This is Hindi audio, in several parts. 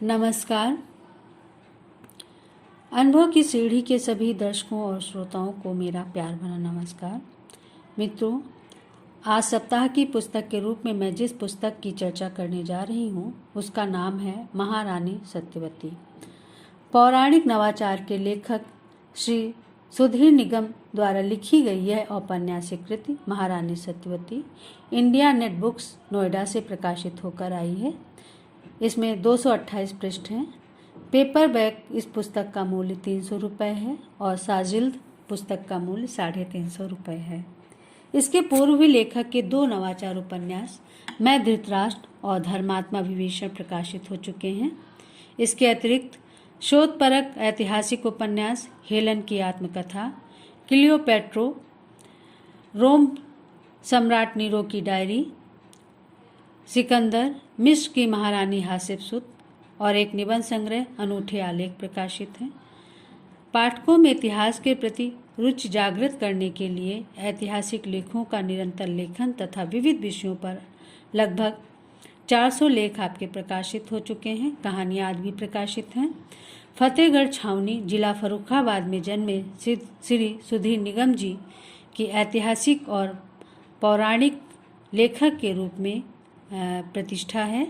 नमस्कार। अनुभव की सीढ़ी के सभी दर्शकों और श्रोताओं को मेरा प्यार भरा नमस्कार। मित्रों, आज सप्ताह की पुस्तक के रूप में मैं जिस पुस्तक की चर्चा करने जा रही हूँ उसका नाम है महारानी सत्यवती। पौराणिक नवाचार के लेखक श्री सुधीर निगम द्वारा लिखी गई यह औपन्यासिक कृति महारानी Satyavati India net books Noida से प्रकाशित होकर आई है। इसमें 228 पृष्ठ हैं। पेपर बैक इस पुस्तक का मूल्य 300 रुपये है और साजिल्द पुस्तक का मूल्य 350 रुपये है। इसके पूर्व भी लेखक के 2 नवाचार उपन्यास मैं धृतराष्ट्र और धर्मात्मा विभीषण प्रकाशित हो चुके हैं। इसके अतिरिक्त शोधपरक ऐतिहासिक उपन्यास हेलन की आत्मकथा, क्लियोपेट्रो, रोम सम्राट नीरो की डायरी, सिकंदर, मिस्र की महारानी हातशबसूत और एक निबंध संग्रह अनूठे आलेख प्रकाशित हैं। पाठकों में इतिहास के प्रति रुचि जागृत करने के लिए ऐतिहासिक लेखों का निरंतर लेखन तथा विविध विषयों पर लगभग 400 लेख आपके प्रकाशित हो चुके हैं। कहानियाँ आज भी प्रकाशित हैं। फतेहगढ़ छावनी जिला फर्रुखाबाद में जन्मे श्री सुधीर निगम जी की ऐतिहासिक और पौराणिक लेखक के रूप में प्रतिष्ठा है।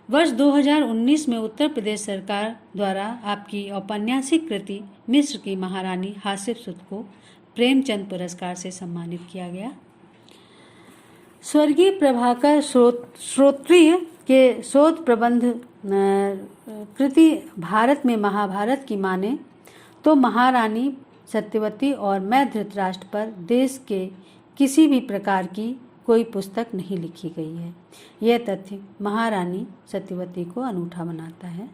वर्ष 2019 में उत्तर प्रदेश सरकार द्वारा आपकी औपन्यासिक कृति मिस्र की महारानी हातशबसूत को प्रेमचंद पुरस्कार से सम्मानित किया गया। स्वर्गीय प्रभाकर श्रोत्रिय के शोध प्रबंध कृति भारत में महाभारत की माने तो महारानी सत्यवती और मैं धृतराष्ट्र पर देश के किसी भी प्रकार की कोई पुस्तक नहीं लिखी गई है। यह तथ्य महारानी सत्यवती को अनूठा बनाता है।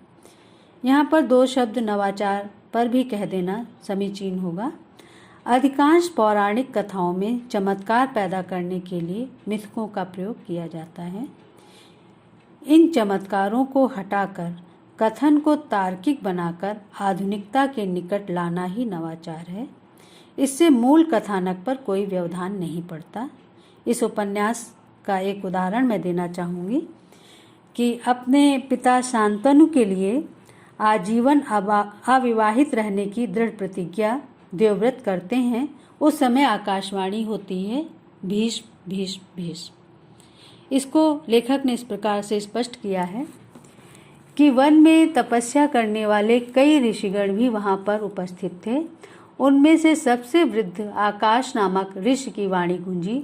यहाँ पर 2 शब्द नवाचार पर भी कह देना समीचीन होगा। अधिकांश पौराणिक कथाओं में चमत्कार पैदा करने के लिए मिथकों का प्रयोग किया जाता है। इन चमत्कारों को हटाकर कथन को तार्किक बनाकर आधुनिकता के निकट लाना ही नवाचार है। इससे मूल कथानक पर कोई व्यवधान नहीं पड़ता। इस उपन्यास का एक उदाहरण मैं देना चाहूँगी कि अपने पिता शांतनु के लिए आजीवन अविवाहित रहने की दृढ़ प्रतिज्ञा देवव्रत करते हैं। उस समय आकाशवाणी होती है, भीष्म भीष्म भीष्म। इसको लेखक ने इस प्रकार से स्पष्ट किया है कि वन में तपस्या करने वाले कई ऋषिगण भी वहाँ पर उपस्थित थे। उनमें से सबसे वृद्ध आकाश नामक ऋषि की वाणी गूंजी,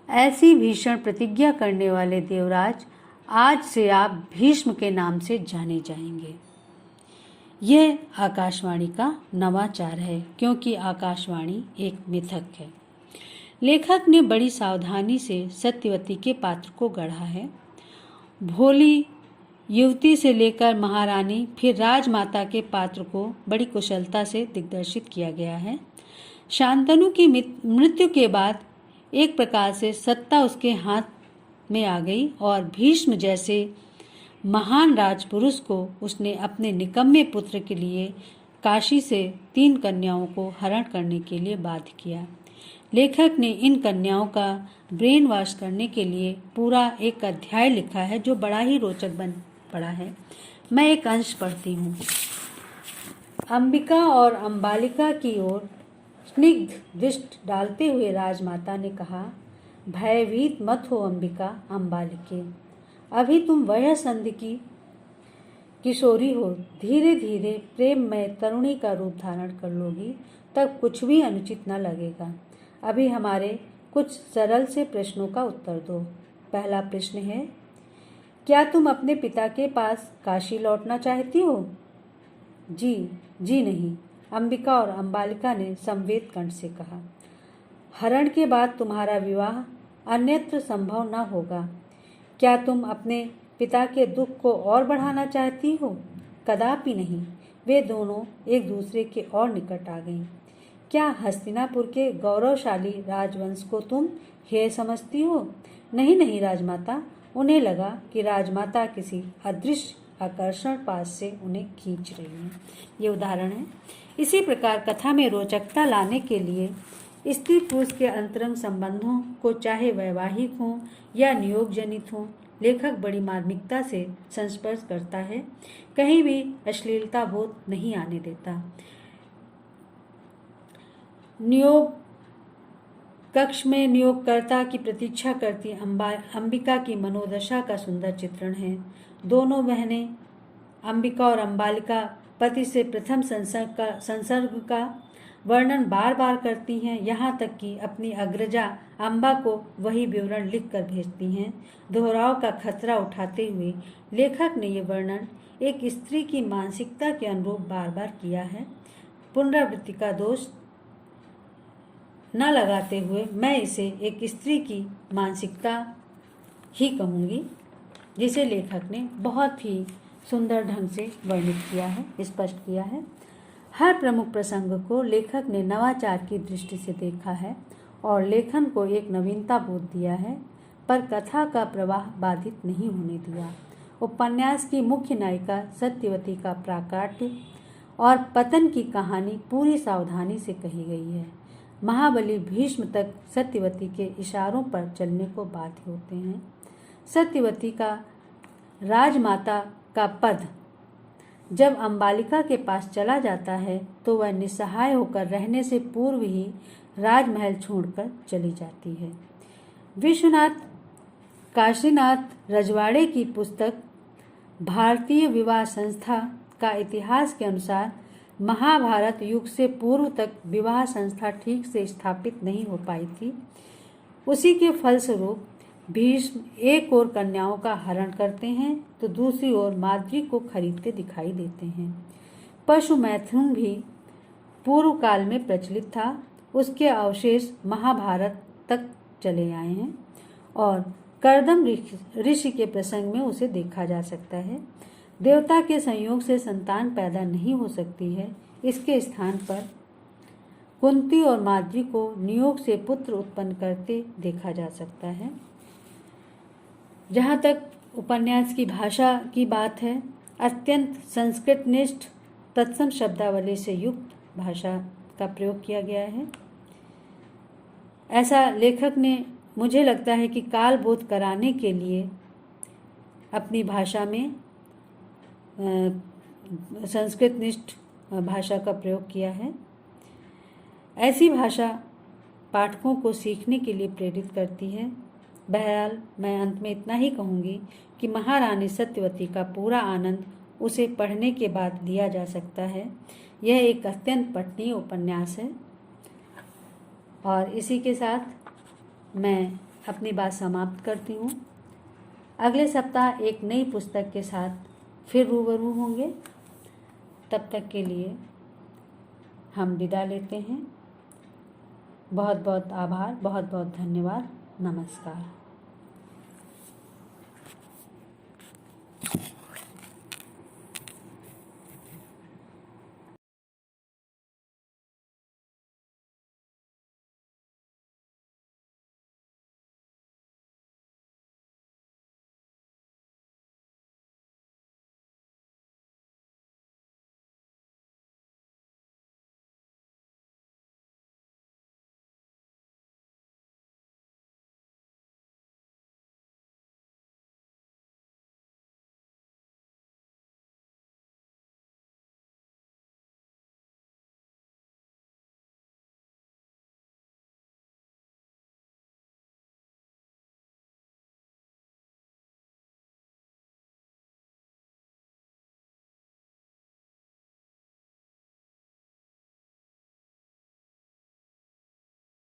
ऐसी भीषण प्रतिज्ञा करने वाले देवराज, आज से आप भीष्म के नाम से जाने जाएंगे। यह आकाशवाणी का नवाचार है, क्योंकि आकाशवाणी एक मिथक है। लेखक ने बड़ी सावधानी से सत्यवती के पात्र को गढ़ा है। भोली युवती से लेकर महारानी फिर राजमाता के पात्र को बड़ी कुशलता से दिग्दर्शित किया गया है। शांतनु की मृत्यु के बाद एक प्रकार से सत्ता उसके हाथ में आ गई और भीष्म जैसे महान राजपुरुष को उसने अपने निकम्मे पुत्र के लिए काशी से 3 कन्याओं को हरण करने के लिए बाध्य किया। लेखक ने इन कन्याओं का ब्रेन वॉश करने के लिए पूरा एक अध्याय लिखा है जो बड़ा ही रोचक बन पड़ा है। मैं एक अंश पढ़ती हूँ। अंबिका और अंबालिका की ओर स्निग्ध दृष्टि डालते हुए राजमाता ने कहा, भयभीत मत हो अंबिका अंबालिके, अभी तुम वयसंधि की किशोरी हो। धीरे धीरे प्रेम में तरुणी का रूप धारण कर लोगी, तब कुछ भी अनुचित न लगेगा। अभी हमारे कुछ सरल से प्रश्नों का उत्तर दो। पहला प्रश्न है, क्या तुम अपने पिता के पास काशी लौटना चाहती हो? जी नहीं, अंबिका और अंबालिका ने संवेद कंठ से कहा। हरण के बाद तुम्हारा विवाह अन्यत्र संभव न होगा। क्या तुम अपने पिता के दुख को और बढ़ाना चाहती हो? कदापि नहीं। वे दोनों एक दूसरे के और निकट आ गईं। क्या हस्तिनापुर के गौरवशाली राजवंश को तुम हेय समझती हो? नहीं राजमाता। उन्हें लगा कि राजमाता किसी अदृश्य आकर्षण पास से उन्हें खींच रही है। ये उदाहरण है। इसी प्रकार कथा में रोचकता लाने के लिए स्त्री पुरुष के अंतरंग संबंधों को, चाहे वैवाहिक हों या नियोग जनित हों, लेखक बड़ी मार्मिकता से संस्पर्श करता है, कहीं भी अश्लीलता बोध नहीं आने देता। नियोग कक्ष में नियोगकर्ता की प्रतीक्षा करती अंबिका की मनोदशा का सुंदर चित्रण है। दोनों बहनें अंबिका और अंबालिका पति से प्रथम संसर्ग का वर्णन बार बार करती हैं, यहाँ तक कि अपनी अग्रजा अंबा को वही विवरण लिखकर भेजती हैं। दोहराव का खतरा उठाते हुए लेखक ने ये वर्णन एक स्त्री की मानसिकता के अनुरूप बार बार किया है। पुनरावृत्ति का दोष न लगाते हुए मैं इसे एक स्त्री की मानसिकता ही कहूँगी, जिसे लेखक ने बहुत ही सुंदर ढंग से वर्णित किया है, स्पष्ट किया है। हर प्रमुख प्रसंग को लेखक ने नवाचार की दृष्टि से देखा है और लेखन को एक नवीनता बोध दिया है, पर कथा का प्रवाह बाधित नहीं होने दिया। उपन्यास की मुख्य नायिका सत्यवती का प्राकट्य और पतन की कहानी पूरी सावधानी से कही गई है। महाबली भीष्म तक सत्यवती के इशारों पर चलने को बाध्य होते हैं। सत्यवती का राजमाता का पद जब अंबालिका के पास चला जाता है तो वह निस्सहाय होकर रहने से पूर्व ही राजमहल छोड़कर चली जाती है। विश्वनाथ काशीनाथ रजवाड़े की पुस्तक भारतीय विवाह संस्था का इतिहास के अनुसार महाभारत युग से पूर्व तक विवाह संस्था ठीक से स्थापित नहीं हो पाई थी। उसी के फलस्वरूप भीष्म एक ओर कन्याओं का हरण करते हैं तो दूसरी ओर माद्री को खरीदते दिखाई देते हैं। पशु मैथुन भी पूर्व काल में प्रचलित था, उसके अवशेष महाभारत तक चले आए हैं और कर्दम ऋषि के प्रसंग में उसे देखा जा सकता है। देवता के संयोग से संतान पैदा नहीं हो सकती है, इसके स्थान पर कुंती और माद्री को नियोग से पुत्र उत्पन्न करते देखा जा सकता है। जहाँ तक उपन्यास की भाषा की बात है, अत्यंत संस्कृतनिष्ठ तत्सम शब्दावली से युक्त भाषा का प्रयोग किया गया है। ऐसा लेखक ने, मुझे लगता है कि काल बोध कराने के लिए अपनी भाषा में संस्कृतनिष्ठ भाषा का प्रयोग किया है। ऐसी भाषा पाठकों को सीखने के लिए प्रेरित करती है। बहरहाल मैं अंत में इतना ही कहूँगी कि महारानी सत्यवती का पूरा आनंद उसे पढ़ने के बाद लिया जा सकता है। यह एक अत्यंत पठनीय उपन्यास है और इसी के साथ मैं अपनी बात समाप्त करती हूँ। अगले सप्ताह एक नई पुस्तक के साथ फिर रूबरू होंगे। तब तक के लिए हम विदा लेते हैं। बहुत बहुत आभार, बहुत बहुत धन्यवाद। नमस्कार।